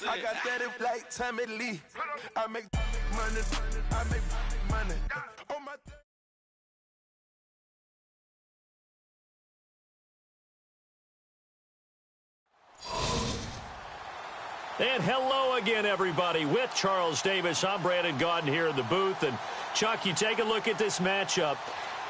I got that if like Tommy Lee. I make money. I make money. On my And hello again, everybody. With Charles Davis, I'm Brandon Gaudin here in the booth. And, Chuck, you take a look at this matchup.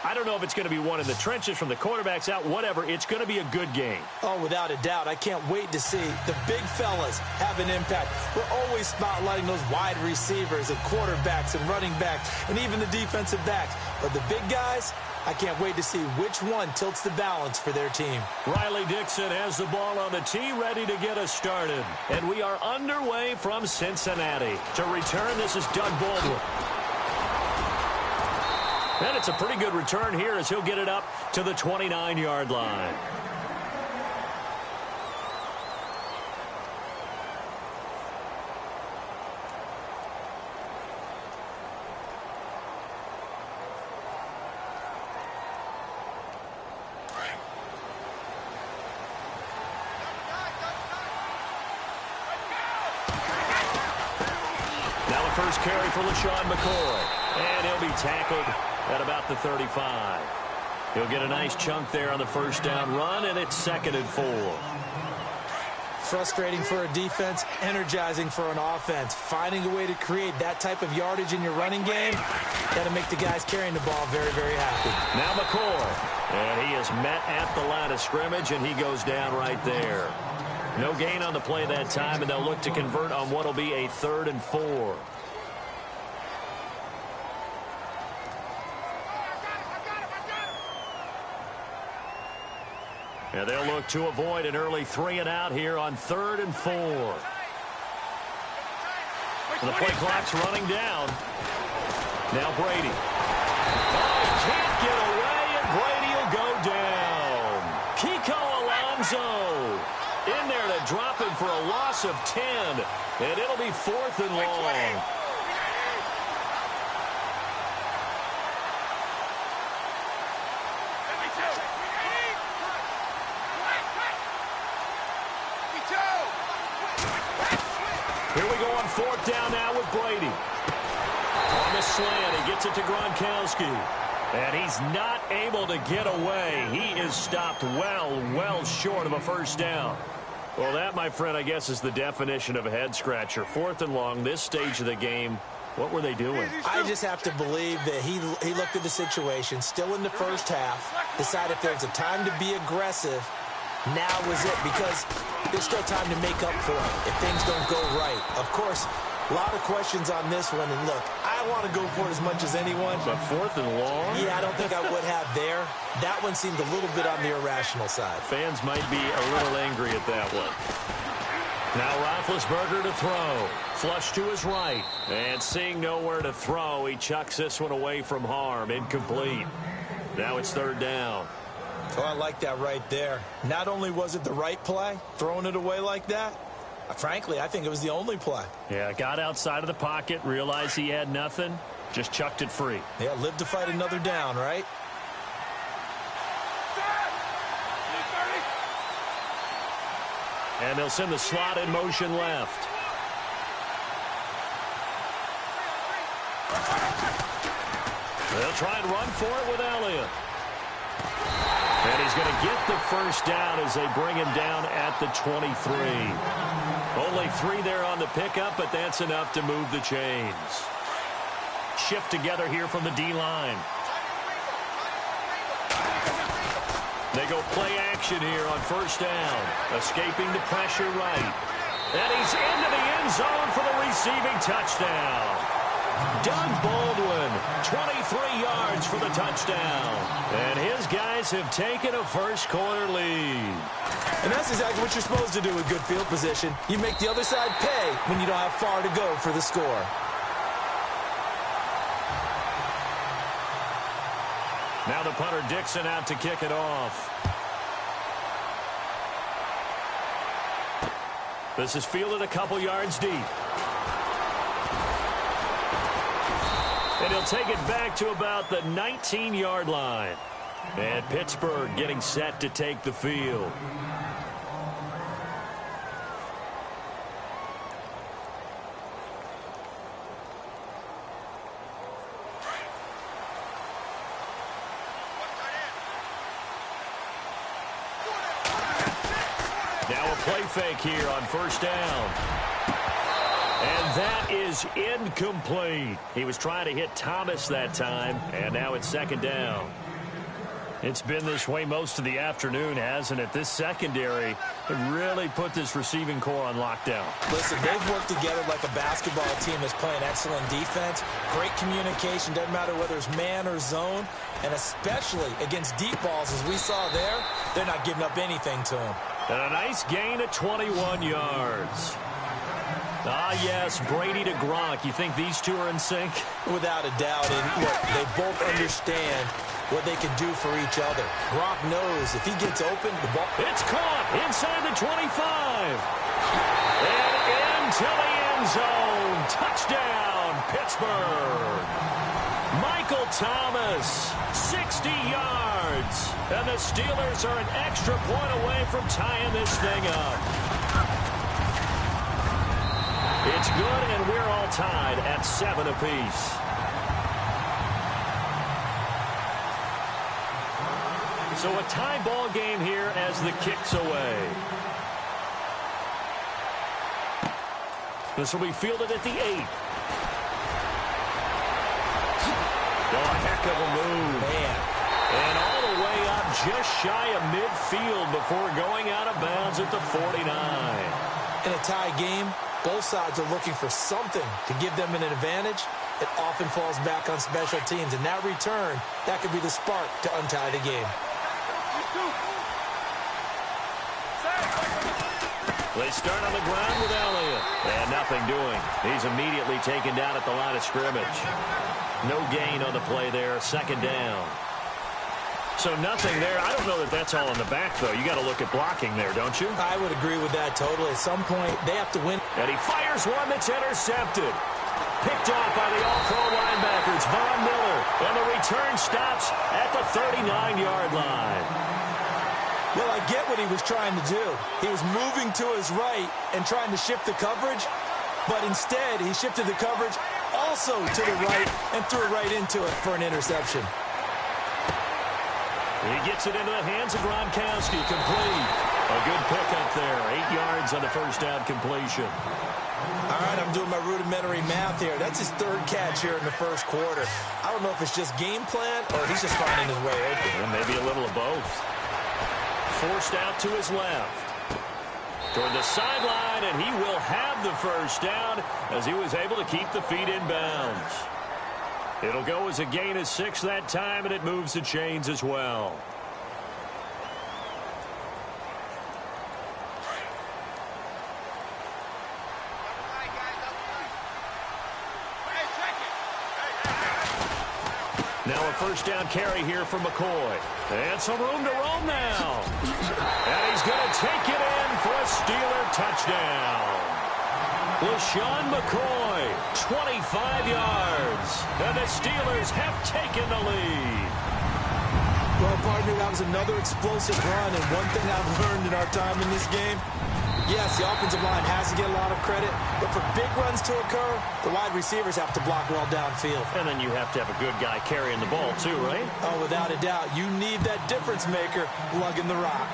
I don't know if it's going to be one in the trenches from the quarterbacks out, whatever. It's going to be a good game. Oh, without a doubt. I can't wait to see the big fellas have an impact. We're always spotlighting those wide receivers and quarterbacks and running backs and even the defensive backs. But the big guys, I can't wait to see which one tilts the balance for their team. Riley Dixon has the ball on the tee, ready to get us started. And we are underway from Cincinnati. To return, this is Doug Baldwin. And it's a pretty good return here as he'll get it up to the 29-yard line. Now the first carry for LaShawn McCoy. And he'll be tackled at about the 35. He'll get a nice chunk there on the first down run, and it's 2nd and 4. Frustrating for a defense, energizing for an offense. Finding a way to create that type of yardage in your running game, that'll make the guys carrying the ball very, very happy. Now McCoy, and he is met at the line of scrimmage, and he goes down right there. No gain on the play that time, and they'll look to convert on what will be a 3rd and 4. And they'll look to avoid an early 3-and-out here on 3rd and 4. And the play clock's running down. Now Brady. Oh, he can't get away, and Brady will go down. Kiko Alonso in there to drop him for a loss of 10. And it'll be 4th and long. Here we go on 4th down now with Brady. On the slant, he gets it to Gronkowski. And he's not able to get away. He is stopped well short of a first down. Well, that, my friend, I guess is the definition of a head-scratcher. 4th and long, this stage of the game. What were they doing? I just have to believe that he looked at the situation, still in the first half, decided if there's a time to be aggressive, now was it, because there's still time to make up for it if things don't go right. Of course, a lot of questions on this one, and look, I want to go for it as much as anyone. But 4th and long? Yeah, I don't think I would have there. That one seemed a little bit on the irrational side. Fans might be a little angry at that one. Now Roethlisberger to throw. Flush to his right. And seeing nowhere to throw, he chucks this one away from harm. Incomplete. Now it's 3rd down. Oh, I like that right there. Not only was it the right play, throwing it away like that, frankly, I think it was the only play. Yeah, got outside of the pocket, realized he had nothing, just chucked it free. Yeah, live to fight another down, right? And they'll send the slot in motion left. They'll try and run for it with Elliott. And he's going to get the first down as they bring him down at the 23. Only 3 there on the pickup, but that's enough to move the chains. Shift together here from the D-line. They go play action here on first down. Escaping the pressure right. And he's into the end zone for the receiving touchdown. Doug Baldwin, 23 yards for the touchdown. And his guys have taken a first-quarter lead. And that's exactly what you're supposed to do with good field position. You make the other side pay when you don't have far to go for the score. Now the punter Dixon out to kick it off. This is fielded a couple yards deep. And he'll take it back to about the 19-yard line. And Pittsburgh getting set to take the field. Now a play fake here on first down. And that is incomplete. He was trying to hit Thomas that time, and now it's second down. It's been this way most of the afternoon, hasn't it? This secondary really put this receiving core on lockdown. Listen, they've worked together like a basketball team that's playing excellent defense. Great communication, doesn't matter whether it's man or zone. And especially against deep balls, as we saw there, they're not giving up anything to them. And a nice gain of 21 yards. Ah, yes, Brady to Gronk. You think these two are in sync? Without a doubt. And look, they both understand what they can do for each other. Gronk knows if he gets open, the ball... It's caught inside the 25. And into the end zone. Touchdown, Pittsburgh. Michael Thomas, 60 yards. And the Steelers are an extra point away from tying this thing up. It's good, and we're all tied at 7 apiece. So a tie ball game here as the kick's away. This will be fielded at the 8. Oh, a heck of a move. Man. And all the way up just shy of midfield before going out of bounds at the 49. In a tie game, both sides are looking for something to give them an advantage. It often falls back on special teams. And that return, that could be the spark to untie the game. They start on the ground with Elliott. And nothing doing. He's immediately taken down at the line of scrimmage. No gain on the play there. Second down. So nothing there. I don't know that that's all in the back, though. You got to look at blocking there, don't you? I would agree with that totally. At some point, they have to win. And he fires one that's intercepted. Picked off by the all-pro linebackers, Von Miller. And the return stops at the 39-yard line. Well, I get what he was trying to do. He was moving to his right and trying to shift the coverage. But instead, he shifted the coverage also to the right and threw right into it for an interception. He gets it into the hands of Gronkowski. Complete. A good pickup there. 8 yards on the first down completion. All right, I'm doing my rudimentary math here. That's his third catch here in the first quarter. I don't know if it's just game plan or he's just finding his way open. Well, maybe a little of both. Forced out to his left. Toward the sideline, and he will have the first down as he was able to keep the feet in bounds. It'll go as a gain of 6 that time, and it moves the chains as well. Now a first down carry here for McCoy. And some room to roam now. And he's going to take it in for a Steeler touchdown. LaShawn McCoy, 25 yards. And the Steelers have taken the lead. Well, partner, that was another explosive run. And one thing I've learned in our time in this game, yes, the offensive line has to get a lot of credit, but for big runs to occur, the wide receivers have to block well downfield. And then you have to have a good guy carrying the ball too, right? Oh, without a doubt. You need that difference maker lugging the rock.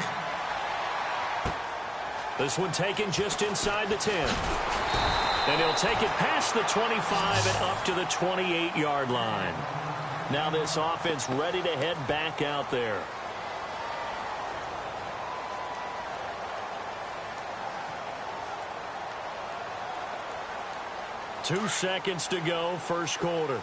This one taken just inside the 10. And he'll take it past the 25 and up to the 28-yard line. Now this offense ready to head back out there. Two seconds to go, first quarter.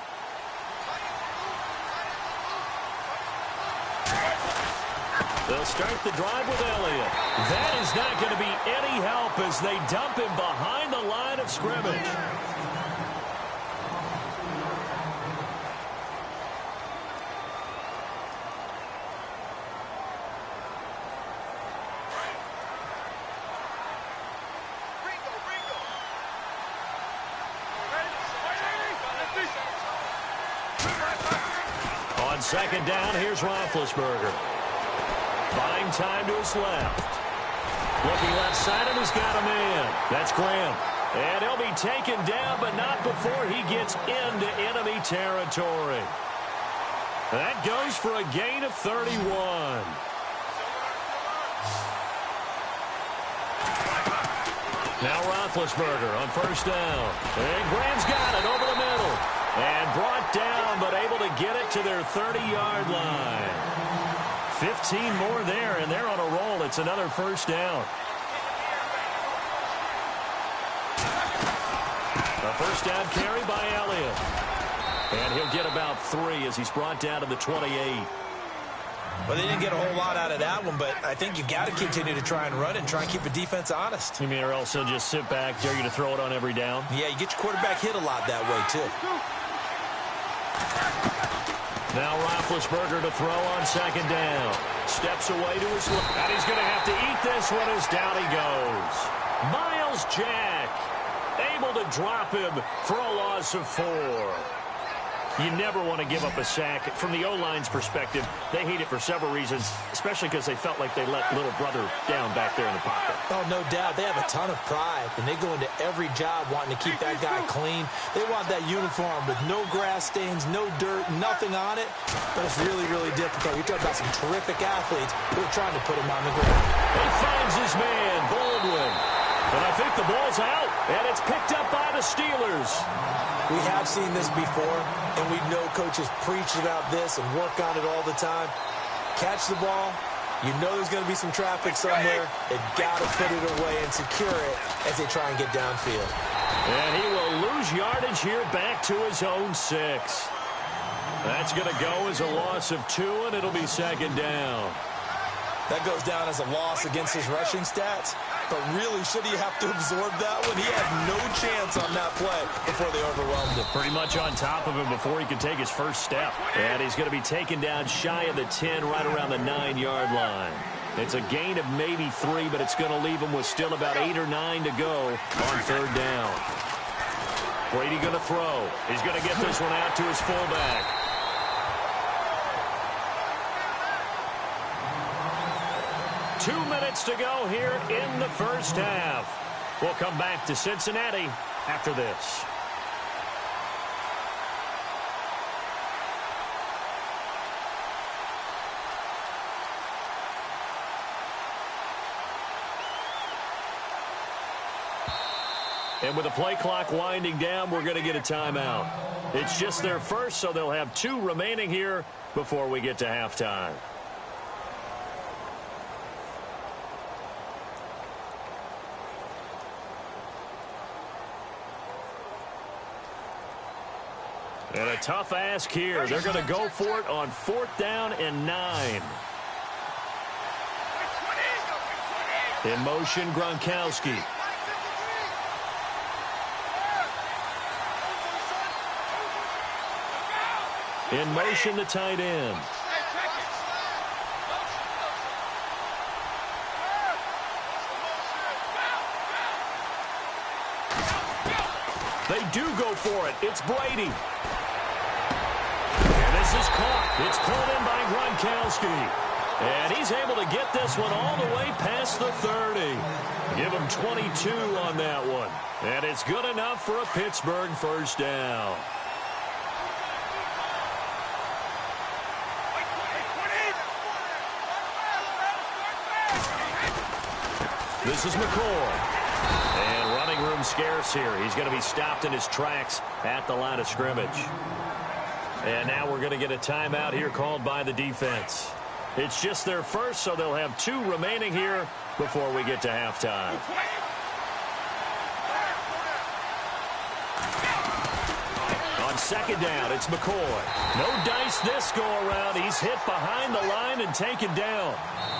They'll start the drive with Elliott. That is not going to be any help as they dump him behind the line of scrimmage. second down, here's Roethlisberger. Buying time to his left. Looking left side, and he's got a man. That's Graham. And he'll be taken down, but not before he gets into enemy territory. That goes for a gain of 31. Now Roethlisberger on first down. And Graham's got it over the middle. And brought down, but able to get it to their 30-yard line. 15 more there, and they're on a roll. It's another first down. A first down carry by Elliott. And he'll get about 3 as he's brought down to the 28. Well, they didn't get a whole lot out of that one, but I think you've got to continue to try and run it and try and keep the defense honest. You mean or else he'll just sit back, dare you to throw it on every down? Yeah, you get your quarterback hit a lot that way, too. Now Roethlisberger to throw on second down. Steps away to his left. And he's going to have to eat this one as down he goes. Miles Jack able to drop him for a loss of 4. You never want to give up a sack. From the O-line's perspective, they hate it for several reasons, especially because they felt like they let little brother down back there in the pocket. Oh, no doubt. They have a ton of pride, and they go into every job wanting to keep that guy clean. They want that uniform with no grass stains, no dirt, nothing on it. But it's really, really difficult. You're talking about some terrific athletes who are trying to put him on the ground. He finds his man, Baldwin. And I think the ball's out, and it's picked up by the Steelers. We have seen this before, and we know coaches preach about this and work on it all the time. Catch the ball. You know there's going to be some traffic somewhere. They've got to put it away and secure it as they try and get downfield. And he will lose yardage here back to his own 6. That's going to go as a loss of 2, and it'll be second down. That goes down as a loss against his rushing stats. But really, should he have to absorb that one? He had no chance on that play before they overwhelmed him. Pretty much on top of him before he could take his first step. And he's going to be taken down shy of the 10, right around the 9-yard line. It's a gain of maybe 3, but it's going to leave him with still about 8 or 9 to go on third down. Brady going to throw. He's going to get this one out to his fullback. 2 minutes to go here in the first half. We'll come back to Cincinnati after this. And with the play clock winding down, we're going to get a timeout. It's just their first, so they'll have 2 remaining here before we get to halftime. And a tough ask here. They're going to go for it on 4th down and 9. In motion, Gronkowski. In motion, the tight end. They do go for it. It's Brady. And this is caught. It's pulled in by Gronkowski. And he's able to get this one all the way past the 30. Give him 22 on that one. And it's good enough for a Pittsburgh first down. This is McCoy. And running room scarce here. He's going to be stopped in his tracks at the line of scrimmage. And now we're going to get a timeout here called by the defense. It's just their first, so they'll have 2 remaining here before we get to halftime. On second down, it's McCoy. No dice this go around. He's hit behind the line and taken down.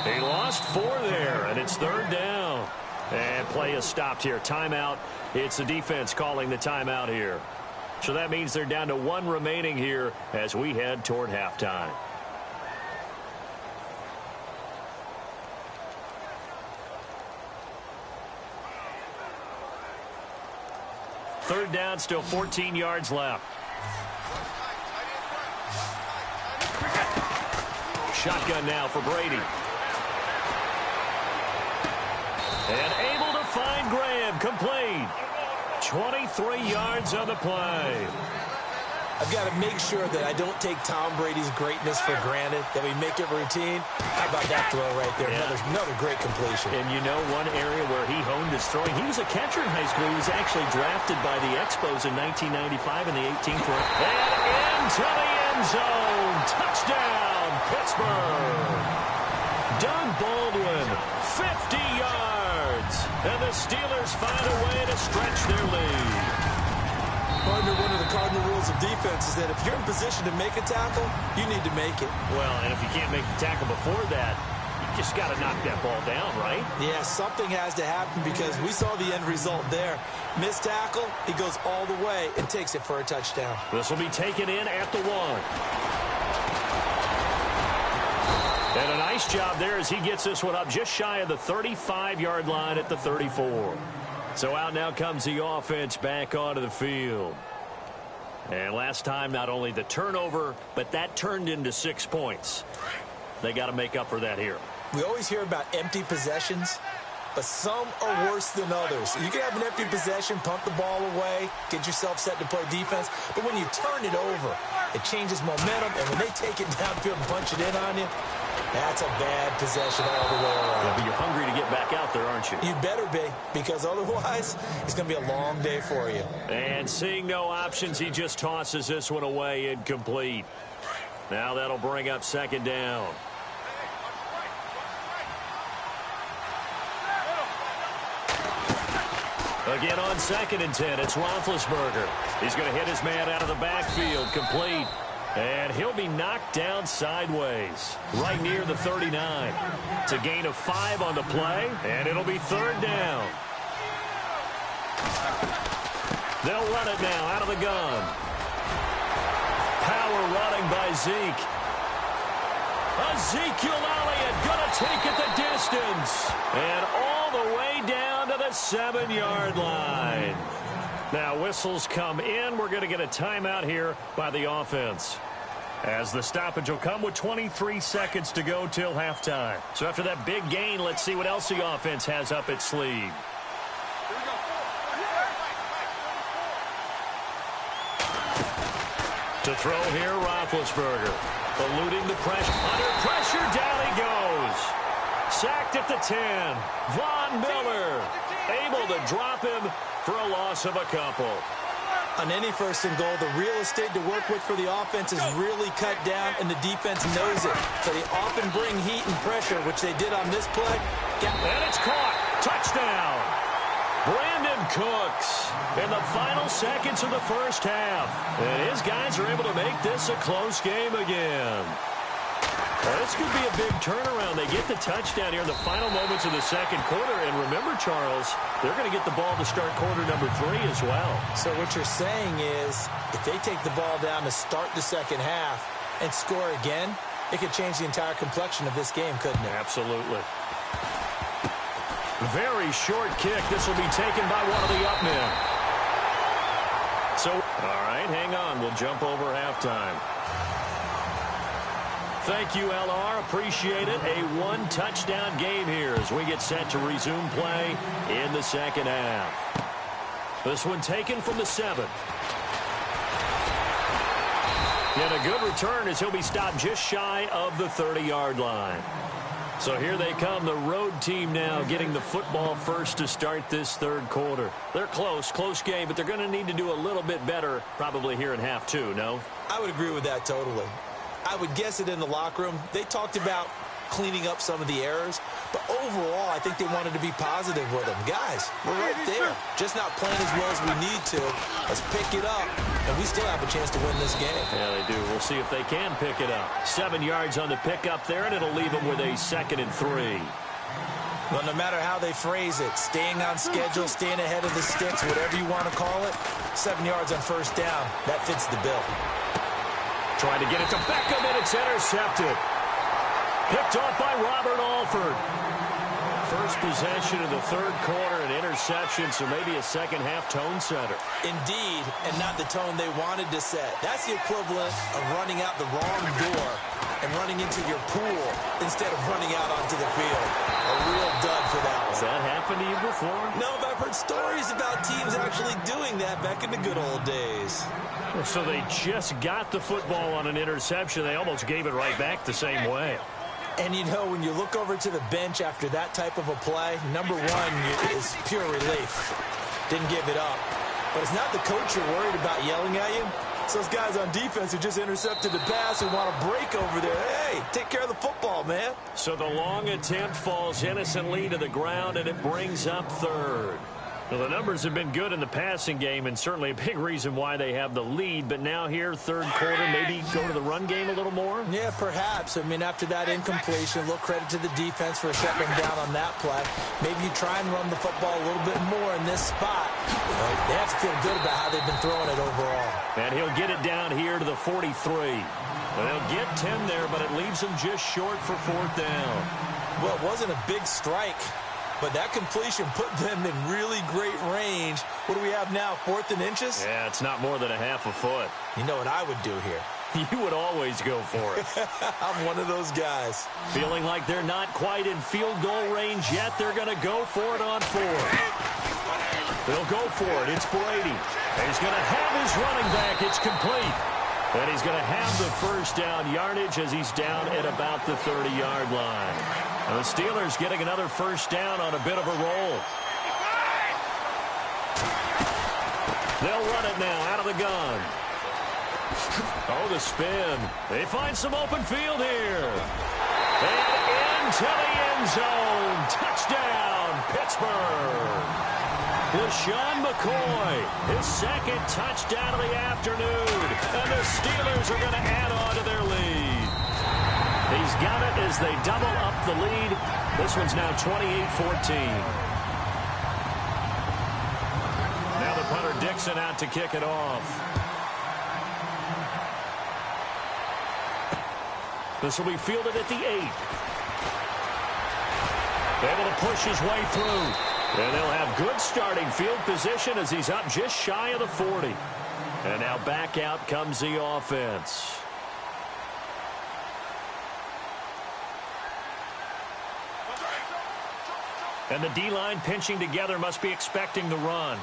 He lost 4 there, and it's 3rd down. And play is stopped here. Timeout. It's the defense calling the timeout here. So that means they're down to 1 remaining here as we head toward halftime. Third down, still 14 yards left. shotgun now for Brady. And able to find Graham, complete. 23 yards on the play. I've got to make sure that I don't take Tom Brady's greatness for granted, that we make it routine. How about that throw right there? Yeah. Another great completion. And you know one area where he honed his throwing? He was a catcher in high school. He was actually drafted by the Expos in 1995 in the 18th round. And into the end zone. Touchdown, Pittsburgh. Doug Baldwin, 50 yards. And the Steelers find a way to stretch their lead. Partner, one of the cardinal rules of defense is that if you're in position to make a tackle, you need to make it. Well, and if you can't make the tackle before that, you just got to knock that ball down, right? Yeah, something has to happen because we saw the end result there. Missed tackle, he goes all the way and takes it for a touchdown. This will be taken in at the 1. And a nice job there as he gets this one up just shy of the 35-yard line at the 34. So out now comes the offense back onto the field. And last time, not only the turnover, but that turned into 6 points. They got to make up for that here. We always hear about empty possessions, but some are worse than others. You can have an empty possession, pump the ball away, get yourself set to play defense, but when you turn it over, it changes momentum, and when they take it downfield and punch it in on you, that's a bad possession all the way around. Yeah, but you're hungry to get back out there, aren't you? You better be, because otherwise, it's going to be a long day for you. And seeing no options, he just tosses this one away incomplete. Now that'll bring up second down. Again on 2nd and 10, it's Roethlisberger. He's going to hit his man out of the backfield, complete. And he'll be knocked down sideways, right near the 39. It's a gain of 5 on the play, and it'll be 3rd down. They'll run it now out of the gun. Power running by Zeke. Ezekiel Elliott going to take it the distance. And all the way down to the 7-yard line. Now whistles come in. We're going to get a timeout here by the offense, as the stoppage will come with 23 seconds to go till halftime. So after that big gain, let's see what else the offense has up its sleeve. To throw here, Roethlisberger. Eluding the pressure. Under pressure, down he goes. Sacked at the 10. Von Miller able to drop him for a loss of a couple. On any 1st and goal, the real estate to work with for the offense is really cut down, and the defense knows it. So they often bring heat and pressure, which they did on this play. And it's caught. Touchdown. Brandon Cooks in the final seconds of the 1st half. And his guys are able to make this a close game again. Well, this could be a big turnaround. They get the touchdown here in the final moments of the 2nd quarter. And remember, Charles, they're going to get the ball to start quarter number 3 as well. So what you're saying is if they take the ball down to start the 2nd half and score again, it could change the entire complexion of this game, couldn't it? Absolutely. Very short kick. This will be taken by one of the up men. So, all right, hang on. We'll jump over halftime. Thank you, LR. Appreciate it. A 1-touchdown game here as we get set to resume play in the 2nd half. This one taken from the 7. And a good return as he'll be stopped just shy of the 30-yard line. So here they come, the road team now getting the football first to start this 3rd quarter. They're close game, but they're going to need to do a little bit better probably here in half 2, no? I would agree with that totally. I would guess it in the locker room. They talked about cleaning up some of the errors, but overall, I think they wanted to be positive with them. Guys, we're right there. Just not playing as well as we need to. Let's pick it up, and we still have a chance to win this game. Yeah, they do. We'll see if they can pick it up. 7 yards on the pickup there, and it'll leave them with a 2nd and 3. Well, no matter how they phrase it, staying on schedule, staying ahead of the sticks, whatever you want to call it, 7 yards on 1st down, that fits the bill. Trying to get it to Beckham, and it's intercepted. Picked off by Robert Alford. First possession of the 3rd quarter, an interception, so maybe a 2nd half tone setter. Indeed, and not the tone they wanted to set. That's the equivalent of running out the wrong door and running into your pool instead of running out onto the field. A real dud for that one. Has that happened to you before? No, but I've heard stories about teams actually doing that back in the good old days. So they just got the football on an interception. They almost gave it right back the same way. And, you know, when you look over to the bench after that type of a play, number one is pure relief. Didn't give it up. But it's not the coach you're worried about yelling at you. It's those guys on defense who just intercepted the pass and want to break over there. Hey, take care of the football, man. So the long attempt falls innocently to the ground, and it brings up third. Well, the numbers have been good in the passing game, and certainly a big reason why they have the lead. But now here, third quarter, maybe go to the run game a little more? Yeah, perhaps. I mean, after that incompletion, a little credit to the defense for shutting them down on that play. Maybe you try and run the football a little bit more in this spot. They have to feel good about how they've been throwing it overall. And he'll get it down here to the 43. Well, they'll get 10 there, but it leaves them just short for fourth down. Well, it wasn't a big strike, but that completion put them in really great range. What do we have now, 4th and inches? Yeah, it's not more than a half a foot. You know what I would do here? You would always go for it. I'm one of those guys. Feeling like they're not quite in field goal range yet, they're going to go for it on 4th. They'll go for it. It's Brady. And he's going to have his running back. It's complete. And he's going to have the first down yardage as he's down at about the 30-yard line. And the Steelers getting another first down on a bit of a roll. They'll run it now out of the gun. Oh, the spin. They find some open field here. And into the end zone. Touchdown, Pittsburgh. LaShawn McCoy, his second touchdown of the afternoon. And the Steelers are going to add on to their lead. He's got it as they double up the lead. This one's now 28-14. Now the punter Dixon out to kick it off. This will be fielded at the 8. Able to push his way through. And they'll have good starting field position as he's up just shy of the 40. And now back out comes the offense. And the D-line pinching together must be expecting the run.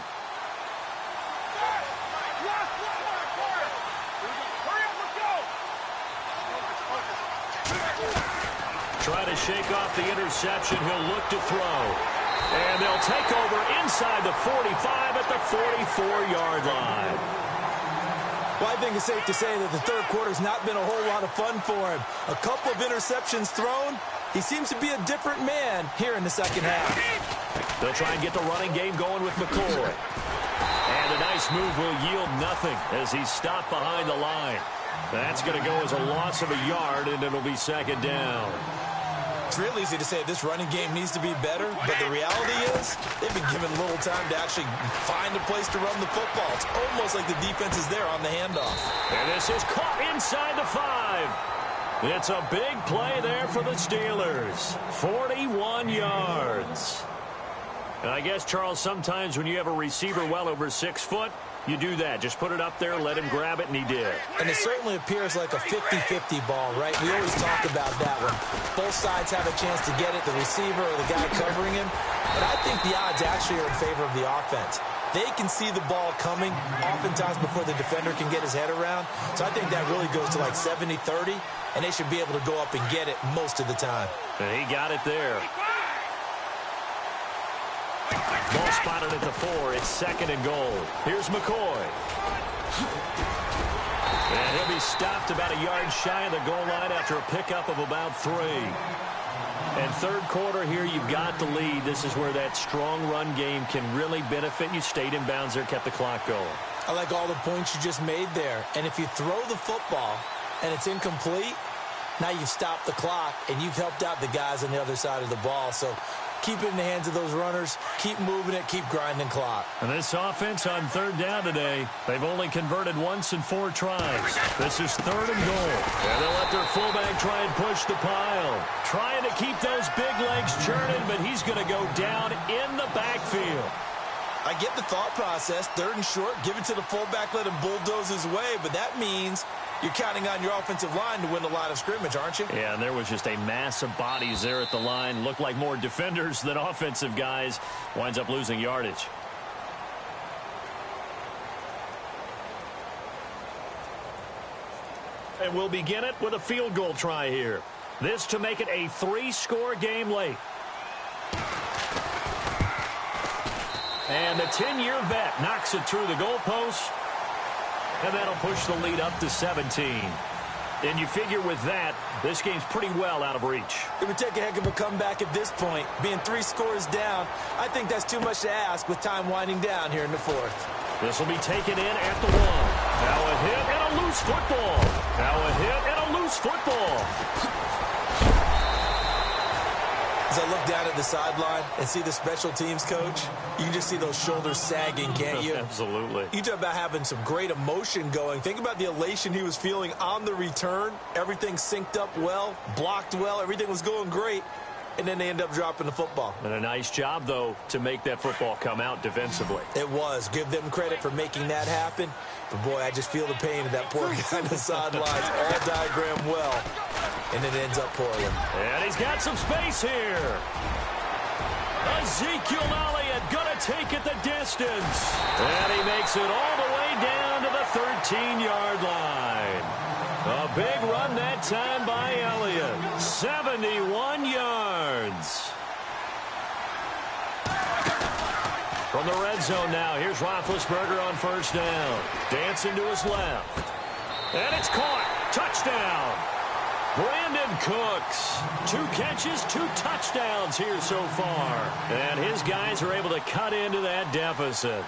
Try to shake off the interception. He'll look to throw. And they'll take over inside the 45 at the 44-yard line. Well, I think it's safe to say that the third quarter's not been a whole lot of fun for him. A couple of interceptions thrown. He seems to be a different man here in the second half. They'll try and get the running game going with McCoy. And a nice move will yield nothing as he's stopped behind the line. That's going to go as a loss of a yard, and it'll be second down. It's real easy to say this running game needs to be better, but the reality is they've been given little time to actually find a place to run the football. It's almost like the defense is there on the handoff. And this is caught inside the 5. It's a big play there for the Steelers. 41 yards. And I guess, Charles, sometimes when you have a receiver well over 6 foot, you do that. Just put it up there, let him grab it, and he did. And it certainly appears like a 50-50 ball, right? We always talk about that one. Both sides have a chance to get it, the receiver or the guy covering him. But I think the odds actually are in favor of the offense. They can see the ball coming oftentimes before the defender can get his head around. So I think that really goes to like 70-30, and they should be able to go up and get it most of the time. And he got it there. Ball spotted at the 4. It's second and goal. Here's McCoy. And he'll be stopped about a yard shy of the goal line after a pickup of about 3. And third quarter here, you've got the lead. This is where that strong run game can really benefit you. Stayed in bounds there, kept the clock going. I like all the points you just made there. And if you throw the football and it's incomplete, now you've stopped the clock and you've helped out the guys on the other side of the ball. So keep it in the hands of those runners. Keep moving it. Keep grinding clock. And this offense on third down today, they've only converted once in 4 tries. This is third and goal. And they'll let their fullback try and push the pile. Trying to keep those big legs churning, but he's going to go down in the backfield. I get the thought process. Third and short, give it to the fullback, let him bulldoze his way. But that means You're counting on your offensive line to win the line of scrimmage, aren't you? Yeah, and there was just a mass of bodies there at the line. Looked like more defenders than offensive guys. Winds up losing yardage. And we'll begin it with a field goal try here. This to make it a 3-score game late. And the 10-year vet knocks it through the goalpost. And that'll push the lead up to 17. And you figure with that, this game's pretty well out of reach. It would take a heck of a comeback at this point. Being 3 scores down, I think that's too much to ask with time winding down here in the fourth. This will be taken in at the 1. Now a hit and a loose football. Now a hit and a loose football. As I look down at the sideline and see the special teams coach, you can just see those shoulders sagging, can't you? Absolutely. You talk about having some great emotion going. Think about the elation he was feeling on the return. Everything synced up well, blocked well, everything was going great. And then they end up dropping the football. And a nice job, though, to make that football come out defensively. It was. Give them credit for making that happen. But, boy, I just feel the pain of that poor guy on the sidelines. All diagrammed well. And it ends up poorly. And he's got some space here. Ezekiel Elliott going to take it the distance. And he makes it all the way down to the 13-yard line. A big run that time by Elliott. 71 yards. From the red zone now, here's Roethlisberger on first down. Dancing to his left. And it's caught. Touchdown. Brandon Cooks. 2 catches, 2 touchdowns here so far. And his guys are able to cut into that deficit.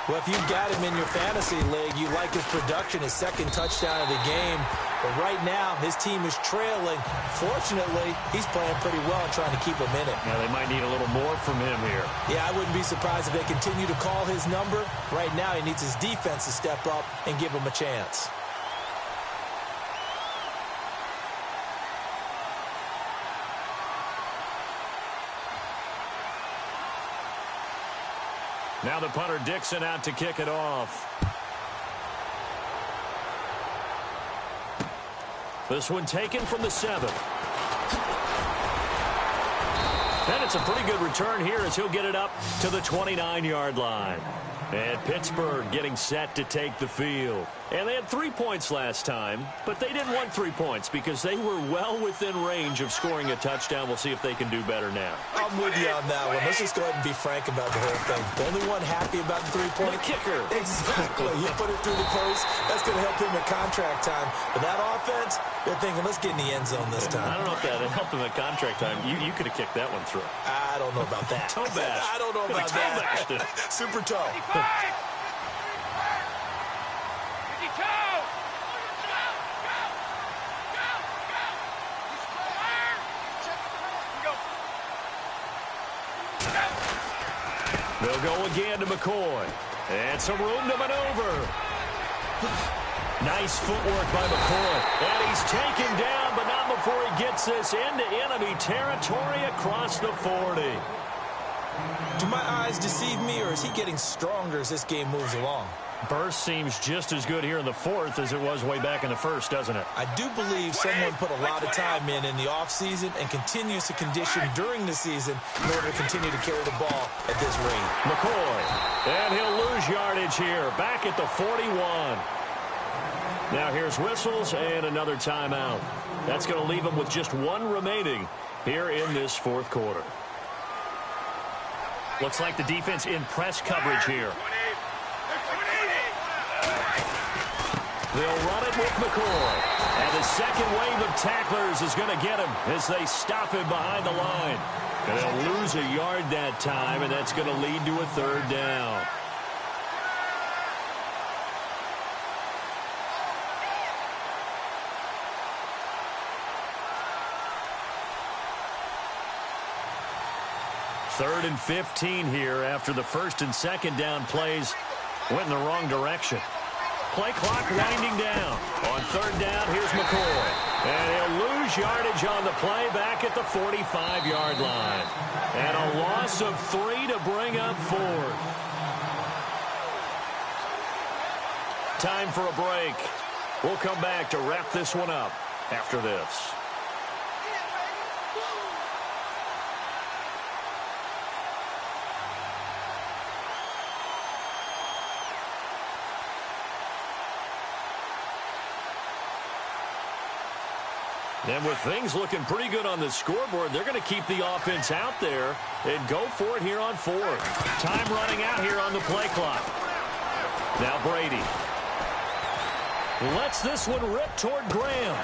Well, if you've got him in your fantasy league, you like his production, his second touchdown of the game. But right now, his team is trailing. Fortunately, he's playing pretty well and trying to keep him in it. Yeah, they might need a little more from him here. Yeah, I wouldn't be surprised if they continue to call his number. Right now, he needs his defense to step up and give him a chance. Now the punter Dixon out to kick it off. This one taken from the 7. And it's a pretty good return here as he'll get it up to the 29-yard line. And Pittsburgh getting set to take the field. And they had 3 points last time, but they didn't want 3 points because they were well within range of scoring a touchdown. We'll see if they can do better now. I'm with you on that one. Let's just go ahead and be frank about the whole thing. The only one happy about the 3-point kicker. Exactly. You put it through the post. That's going to help him at contract time. But that offense, they're thinking, let's get in the end zone this time. I don't know if that helped him at contract time. You could have kicked that one through. I don't know about that. Toe bash. I don't know about that. Super toe. They'll go again to McCoy. And some room to maneuver. Nice footwork by McCoy. And he's taken down, but not before he gets this into enemy territory across the 40. Do my eyes deceive me, or is he getting stronger as this game moves along? Burst seems just as good here in the 4th as it was way back in the 1st, doesn't it? I do believe someone put a lot of time in the offseason and continues to condition during the season in order to continue to carry the ball at this rate. McCoy. And he'll lose yardage here. Back at the 41. Now here's whistles and another timeout. That's going to leave him with just 1 remaining here in this 4th quarter. Looks like the defense in press coverage here. They'll run it with McCoy. And the second wave of tacklers is going to get him as they stop him behind the line. And they'll lose a yard that time, and that's going to lead to a 3rd down. Third and 15 here after the 1st and 2nd down plays went in the wrong direction. Play clock winding down. On 3rd down, here's McCoy. And he'll lose yardage on the play back at the 45-yard line. And a loss of 3 to bring up 4th. Time for a break. We'll come back to wrap this one up after this. And with things looking pretty good on the scoreboard, they're going to keep the offense out there and go for it here on fourth. Time running out here on the play clock. Now Brady lets this one rip toward Graham.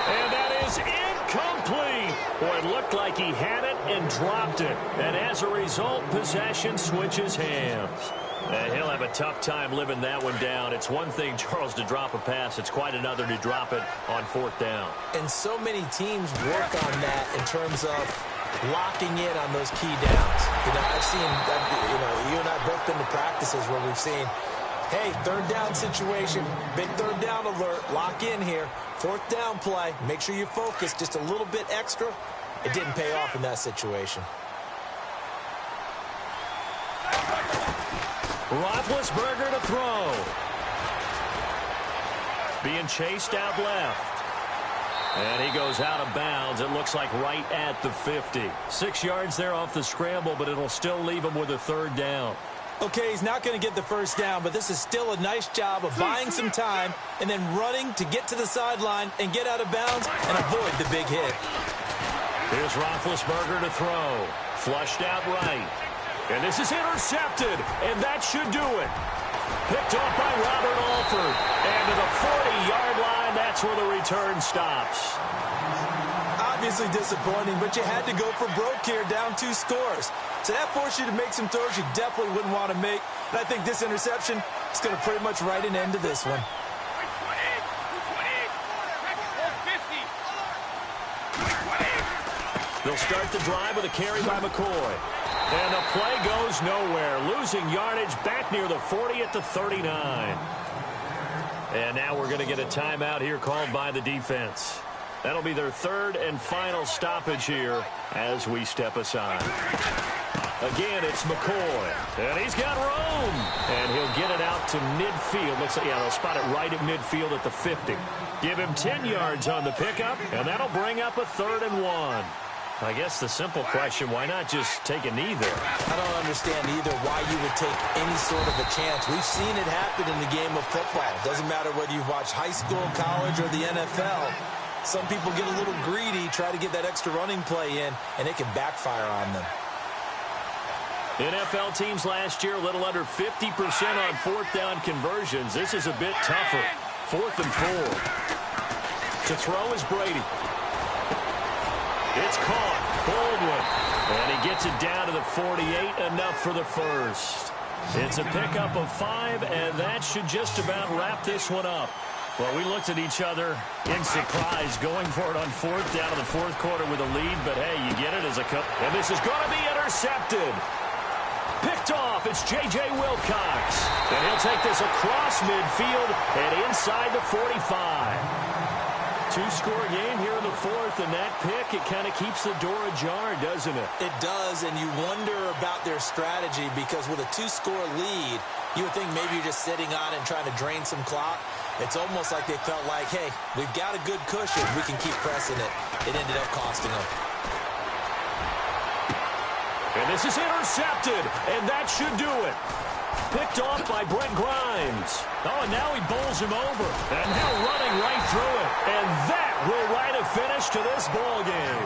And that is incomplete. Boy, it looked like he had it and dropped it. And as a result, possession switches hands. And he'll have a tough time living that one down. It's one thing, Charles, to drop a pass. It's quite another to drop it on fourth down. And so many teams work on that in terms of locking in on those key downs. I've seen, you and I have both been to practices where we've seen, hey, third down situation, big third down alert, lock in here, fourth down play, make sure you focus just a little bit extra. It didn't pay off in that situation. Roethlisberger to throw. Being chased out left. And he goes out of bounds. It looks like right at the 50. 6 yards there off the scramble, but it'll still leave him with a third down. Okay, he's not going to get the first down, but this is still a nice job of buying some time and then running to get to the sideline and get out of bounds and avoid the big hit. Here's Roethlisberger to throw. Flushed out right. And this is intercepted, and that should do it. Picked off by Robert Alford. And to the 40-yard line, that's where the return stops. Obviously disappointing, but you had to go for broke here, down 2 scores. So that forced you to make some throws you definitely wouldn't want to make. And I think this interception is going to pretty much write an end to this one. They'll start the drive with a carry by McCoy. And the play goes nowhere. Losing yardage back near the 40 at the 39. And now we're going to get a timeout here called by the defense. That'll be their third and final stoppage here as we step aside. Again, it's McCoy. And he's got room. And he'll get it out to midfield. Looks like, they'll spot it right at midfield at the 50. Give him 10 yards on the pickup, and that'll bring up a 3rd and 1. I guess the simple question, why not just take a knee there? I don't understand either why you would take any sort of a chance. We've seen it happen in the game of football. Doesn't matter whether you've watched high school, college, or the NFL. Some people get a little greedy, try to get that extra running play in, and it can backfire on them. NFL teams last year, a little under 50% on fourth down conversions. This is a bit tougher. 4th and 4. To throw is Brady. It's caught. Baldwin. And he gets it down to the 48. Enough for the first. It's a pickup of 5, and that should just about wrap this one up. Well, we looked at each other in surprise going for it on fourth down in the 4th quarter with a lead, but hey, you get it as a cup. And this is going to be intercepted. Picked off. It's J.J. Wilcox. And he'll take this across midfield and inside the 45. 2-score game here in the 4th, and that pick, it kind of keeps the door ajar, doesn't it? It does, and you wonder about their strategy because with a 2-score lead, you would think maybe you're just sitting on it and trying to drain some clock. It's almost like they felt like, hey, we've got a good cushion. We can keep pressing it. It ended up costing them. And this is intercepted, and that should do it. Picked off by Brent Grimes. Oh, and now he bowls him over. And now running right through it. And that will write a finish to this ball game.